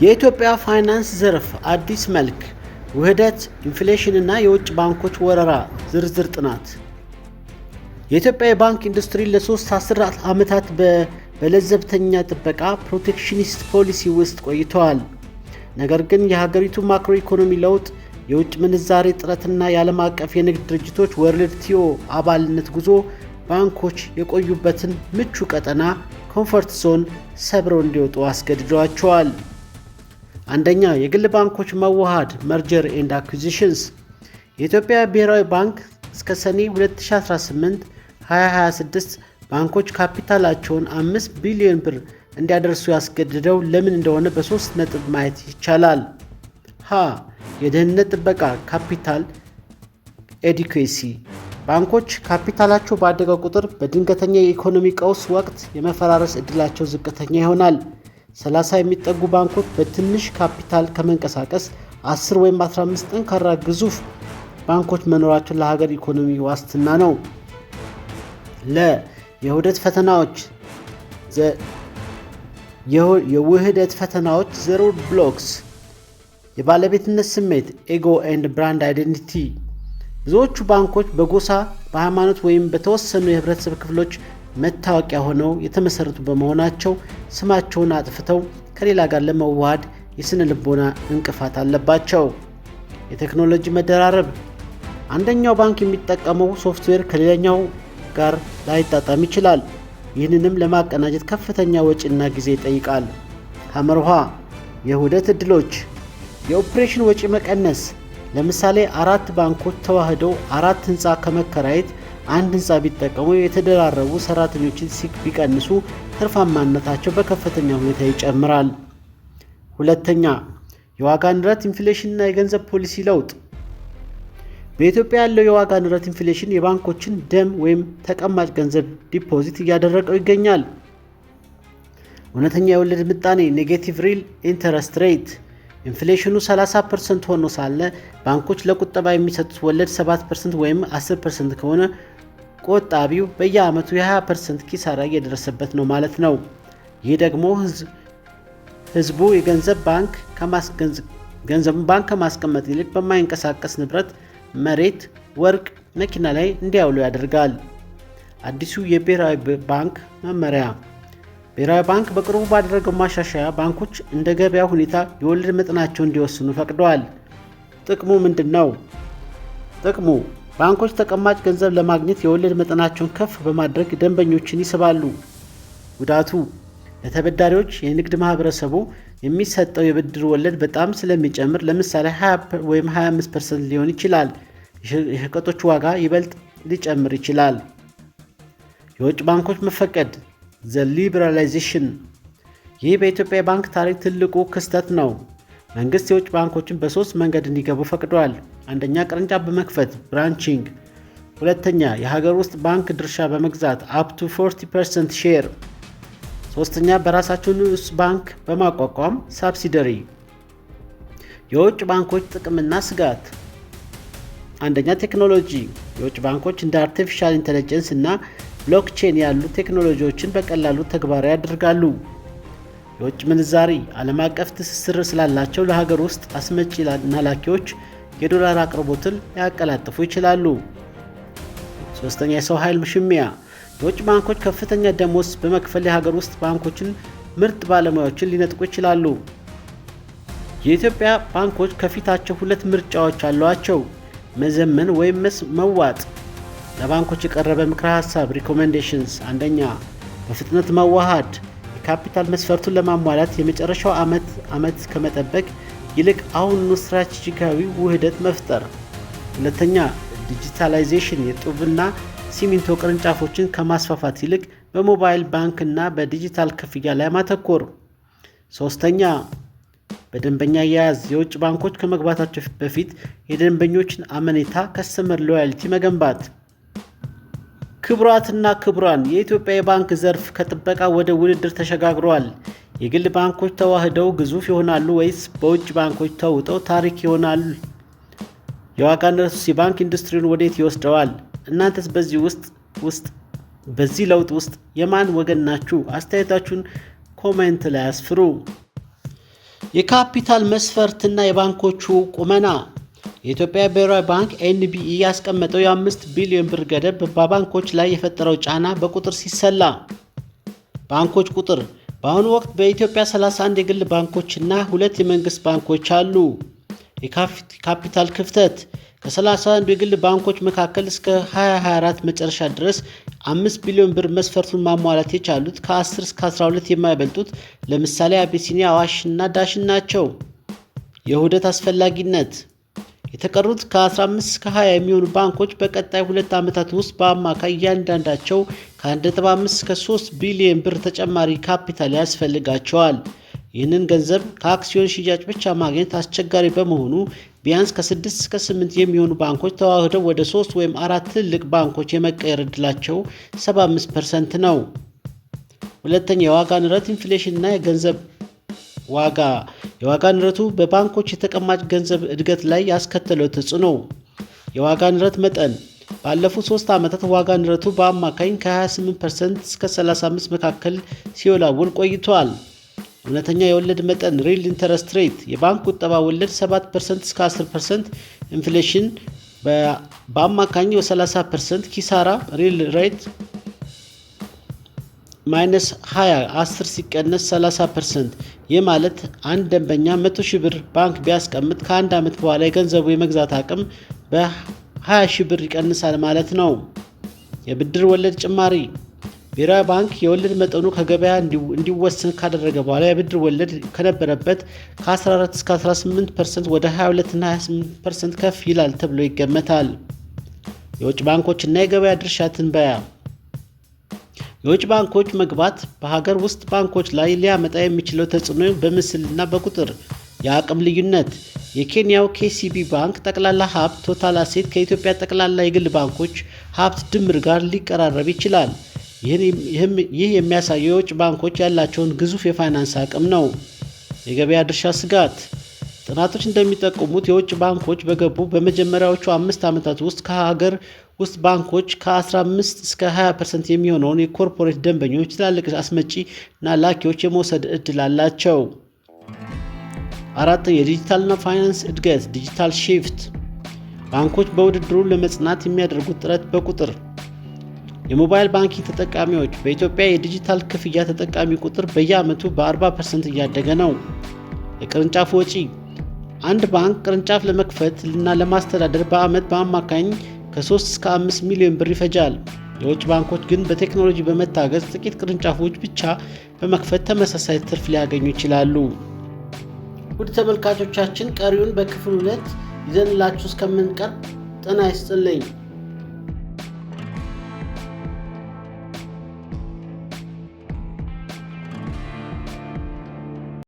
የኢትዮጵያ ፋይናንስ ዘርፍ አዲስ መልክ፣ ውህደት፣ ኢንፍሌሽን እና የውጭ ባንኮች ወረራ ዝርዝር ጥናት። የኢትዮጵያ የባንክ ኢንዱስትሪ ለሶስት አስርት ዓመታት በለዘብተኛ ጥበቃ ፕሮቴክሽኒስት ፖሊሲ ውስጥ ቆይተዋል። ነገር ግን የሀገሪቱ ማክሮ ኢኮኖሚ ለውጥ፣ የውጭ ምንዛሬ እጥረትና የዓለም አቀፍ የንግድ ድርጅቶች ወርልድ ቲኦ አባልነት ጉዞ ባንኮች የቆዩበትን ምቹ ቀጠና ኮምፎርት ዞን ሰብረው እንዲወጡ አስገድዷቸዋል። አንደኛ፣ የግል ባንኮች መዋሃድ መርጀር ኤንድ አኩዚሽንስ። የኢትዮጵያ ብሔራዊ ባንክ እስከ ሰኔ 2018 2026 ባንኮች ካፒታላቸውን 5 ቢሊዮን ብር እንዲያደርሱ ያስገድደው ለምን እንደሆነ በ3 ነጥብ ማየት ይቻላል። ሀ የደህንነት ጥበቃ ካፒታል ኤዲኩዌሲ። ባንኮች ካፒታላቸው ባደገ ቁጥር በድንገተኛ የኢኮኖሚ ቀውስ ወቅት የመፈራረስ ዕድላቸው ዝቅተኛ ይሆናል። 30 የሚጠጉ ባንኮች በትንሽ ካፒታል ከመንቀሳቀስ 10 ወይም 15 ጠንካራ ግዙፍ ባንኮች መኖራቸው ለሀገር ኢኮኖሚ ዋስትና ነው። የውህደት ፈተናዎች የውህደት ፈተናዎች ዜሮ ብሎክስ። የባለቤትነት ስሜት ኤጎ ኤንድ ብራንድ አይዴንቲቲ። ብዙዎቹ ባንኮች በጎሳ፣ በሃይማኖት ወይም በተወሰኑ የህብረተሰብ ክፍሎች መታወቂያ ሆነው የተመሰረቱ በመሆናቸው ስማቸውን አጥፍተው ከሌላ ጋር ለመዋሃድ የስነ ልቦና እንቅፋት አለባቸው። የቴክኖሎጂ መደራረብ። አንደኛው ባንክ የሚጠቀመው ሶፍትዌር ከሌላኛው ጋር ላይጣጣም ይችላል። ይህንንም ለማቀናጀት ከፍተኛ ወጪና ጊዜ ይጠይቃል። ሐመርሃ የውህደት ዕድሎች። የኦፕሬሽን ወጪ መቀነስ። ለምሳሌ 4 ባንኮች ተዋህደው 4 ህንፃ ከመከራየት አንድ ህንፃ ቢጠቀሙ የተደራረቡ ሰራተኞችን ቢቀንሱ ትርፋማነታቸው በከፍተኛ ሁኔታ ይጨምራል። ሁለተኛ፣ የዋጋ ንረት ኢንፍሌሽን እና የገንዘብ ፖሊሲ ለውጥ። በኢትዮጵያ ያለው የዋጋ ንረት ኢንፍሌሽን የባንኮችን ደም ወይም ተቀማጭ ገንዘብ ዲፖዚት እያደረገው ይገኛል። እውነተኛ የወለድ ምጣኔ ኔጌቲቭ ሪል ኢንተረስት ሬት። ኢንፍሌሽኑ 30% ሆኖ ሳለ ባንኮች ለቁጠባ የሚሰጡት ወለድ 7% ወይም 10% ከሆነ ቆጣቢው በየዓመቱ የ20% ኪሳራ እየደረሰበት ነው ማለት ነው። ይህ ደግሞ ህዝቡ ገንዘቡን ባንክ ከማስቀመጥ ይልቅ በማይንቀሳቀስ ንብረት፣ መሬት፣ ወርቅ፣ መኪና ላይ እንዲያውሉ ያደርጋል። አዲሱ የብሔራዊ ባንክ መመሪያ። ብሔራዊ ባንክ በቅርቡ ባደረገው ማሻሻያ ባንኮች እንደ ገበያ ሁኔታ የወለድ መጠናቸውን እንዲወስኑ ፈቅደዋል። ጥቅሙ ምንድን ነው? ጥቅሙ ባንኮች ተቀማጭ ገንዘብ ለማግኘት የወለድ መጠናቸውን ከፍ በማድረግ ደንበኞችን ይስባሉ። ጉዳቱ ለተበዳሪዎች የንግድ ማህበረሰቡ የሚሰጠው የብድር ወለድ በጣም ስለሚጨምር ለምሳሌ 20 ወይም 25% ሊሆን ይችላል። የሸቀጦች ዋጋ ይበልጥ ሊጨምር ይችላል። የውጭ ባንኮች መፈቀድ ሊበራላይዜሽን። ይህ በኢትዮጵያ የባንክ ታሪክ ትልቁ ክስተት ነው። መንግስት የውጭ ባንኮችን በ3 መንገድ እንዲገቡ ፈቅዷል። አንደኛ፣ ቅርንጫፍ በመክፈት ብራንቺንግ። ሁለተኛ፣ የሀገር ውስጥ ባንክ ድርሻ በመግዛት አፕ ቱ 40% ሼር። ሶስተኛ፣ በራሳቸው ንዑስ ባንክ በማቋቋም ሳብሲደሪ። የውጭ ባንኮች ጥቅምና ስጋት። አንደኛ፣ ቴክኖሎጂ። የውጭ ባንኮች እንደ አርቲፊሻል ኢንተለጀንስ እና ብሎክቼን ያሉ ቴክኖሎጂዎችን በቀላሉ ተግባራዊ ያደርጋሉ። የውጭ ምንዛሪ። ዓለም አቀፍ ትስስር ስላላቸው ለሀገር ውስጥ አስመጪና ላኪዎች የዶላር አቅርቦትን ሊያቀላጥፉ ይችላሉ። ሶስተኛ፣ የሰው ኃይል ሽሚያ። የውጭ ባንኮች ከፍተኛ ደሞዝ በመክፈል የሀገር ውስጥ ባንኮችን ምርጥ ባለሙያዎችን ሊነጥቁ ይችላሉ። የኢትዮጵያ ባንኮች ከፊታቸው 2 ምርጫዎች አሏቸው፣ መዘመን ወይም መዋጥ። ለባንኮች የቀረበ ምክረ ሀሳብ ሪኮሜንዴሽንስ። አንደኛ፣ በፍጥነት መዋሃድ። የካፒታል መስፈርቱን ለማሟላት የመጨረሻው ዓመት ከመጠበቅ ይልቅ አሁኑኑ ስትራቴጂካዊ ውህደት መፍጠር። ሁለተኛ፣ ዲጂታላይዜሽን። የጡብና ሲሚንቶ ቅርንጫፎችን ከማስፋፋት ይልቅ በሞባይል ባንክ እና በዲጂታል ክፍያ ላይ ማተኮር። ሶስተኛ፣ በደንበኛ አያያዝ። የውጭ ባንኮች ከመግባታቸው በፊት የደንበኞችን አመኔታ ከስተመር ሎያልቲ መገንባት። ክቡራትና ክቡራን፣ የኢትዮጵያ የባንክ ዘርፍ ከጥበቃ ወደ ውድድር ተሸጋግሯል። የግል ባንኮች ተዋህደው ግዙፍ ይሆናሉ ወይስ በውጭ ባንኮች ተውጠው ታሪክ ይሆናሉ? የዋጋ ንረቱስ የባንክ ኢንዱስትሪውን ወዴት ይወስደዋል? እናንተስ በዚህ ለውጥ ውስጥ የማን ወገን ናችሁ? አስተያየታችሁን ኮሜንት ላይ አስፍሩ። የካፒታል መስፈርትና የባንኮቹ ቁመና። የኢትዮጵያ ብሔራዊ ባንክ ኤንቢኢ ያስቀመጠው የ5 ቢሊዮን ብር ገደብ በባንኮች ላይ የፈጠረው ጫና በቁጥር ሲሰላ። ባንኮች ቁጥር። በአሁኑ ወቅት በኢትዮጵያ 31 የግል ባንኮችና 2 የመንግስት ባንኮች አሉ። የካፒታል ክፍተት። ከ31 የግል ባንኮች መካከል እስከ 2024 መጨረሻ ድረስ 5 ቢሊዮን ብር መስፈርቱን ማሟላት የቻሉት ከ10 እስከ 12 የማይበልጡት ለምሳሌ አቢሲኒያ፣ አዋሽ እና ዳሽን ናቸው። የውህደት አስፈላጊነት። የተቀሩት ከ15 እስከ 20 የሚሆኑ ባንኮች በቀጣይ 2 ዓመታት ውስጥ በአማካይ እያንዳንዳቸው ከ1.5 እስከ 3 ቢሊዮን ብር ተጨማሪ ካፒታል ያስፈልጋቸዋል። ይህንን ገንዘብ ከአክሲዮን ሽያጭ ብቻ ማግኘት አስቸጋሪ በመሆኑ ቢያንስ ከ6 እስከ 8 የሚሆኑ ባንኮች ተዋህደው ወደ 3 ወይም 4 ትልቅ ባንኮች የመቀየር ዕድላቸው 75% ነው። ሁለተኛ፣ የዋጋ ንረት፣ ኢንፍሌሽን እና የገንዘብ ዋጋ። የዋጋ ንረቱ በባንኮች የተቀማጭ ገንዘብ እድገት ላይ ያስከተለው ተጽዕኖ። የዋጋ ንረት መጠን። ባለፉት 3 ዓመታት ዋጋ ንረቱ በአማካኝ ከ28% እስከ 35% መካከል ሲወላወል ቆይቷል። እውነተኛ የወለድ መጠን ሪል ኢንተረስት ሬት። የባንክ ቁጠባ ወለድ 7% እስከ 10%፣ ኢንፍሌሽን በአማካኝ 30%፣ ኪሳራ ሪል ሬት -20 10 ሲቀነስ 30%። ይህ ማለት አንድ ደንበኛ 100,000 ብር ባንክ ቢያስቀምጥ ከ1 ዓመት በኋላ የገንዘቡ የመግዛት አቅም በ20,000 ብር ይቀንሳል ማለት ነው። የብድር ወለድ ጭማሪ። ብሔራዊ ባንክ የወለድ መጠኑ ከገበያ እንዲወሰን ካደረገ በኋላ የብድር ወለድ ከነበረበት ከ14 እስከ 18% ወደ 22 እና 28% ከፍ ይላል ተብሎ ይገመታል። የውጭ ባንኮች እና የገበያ ድርሻ ትንበያ። የውጭ ባንኮች መግባት በሀገር ውስጥ ባንኮች ላይ ሊያመጣ የሚችለው ተጽዕኖ በምስልና በቁጥር። የአቅም ልዩነት። የኬንያው KCB ባንክ ጠቅላላ ሀብት ቶታል አሴት ከኢትዮጵያ ጠቅላላ የግል ባንኮች ሀብት ድምር ጋር ሊቀራረብ ይችላል። ይህ የሚያሳየው የውጭ ባንኮች ያላቸውን ግዙፍ የፋይናንስ አቅም ነው። የገበያ ድርሻ ስጋት። ጥናቶች እንደሚጠቁሙት የውጭ ባንኮች በገቡ በመጀመሪያዎቹ 5 ዓመታት ውስጥ ከሀገር ውስጥ ባንኮች ከ15 እስከ 20% የሚሆነውን የኮርፖሬት ደንበኞች ትላልቅ አስመጪ እና ላኪዎች የመውሰድ ዕድል አላቸው። 4. የዲጂታልና ፋይናንስ እድገት ዲጂታል ሺፍት። ባንኮች በውድድሩ ለመጽናት የሚያደርጉት ጥረት በቁጥር። የሞባይል ባንኪንግ ተጠቃሚዎች። በኢትዮጵያ የዲጂታል ክፍያ ተጠቃሚ ቁጥር በየዓመቱ በ40% እያደገ ነው። የቅርንጫፍ ወጪ። አንድ ባንክ ቅርንጫፍ ለመክፈት እና ለማስተዳደር በዓመት በአማካኝ ከ3 እስከ 5 ሚሊዮን ብር ይፈጃል። የውጭ ባንኮች ግን በቴክኖሎጂ በመታገዝ ጥቂት ቅርንጫፎች ብቻ በመክፈት ተመሳሳይ ትርፍ ሊያገኙ ይችላሉ። ውድ ተመልካቾቻችን ቀሪውን በክፍል 2 ይዘንላችሁ እስከምንቀርብ ጤና ይስጥልኝ።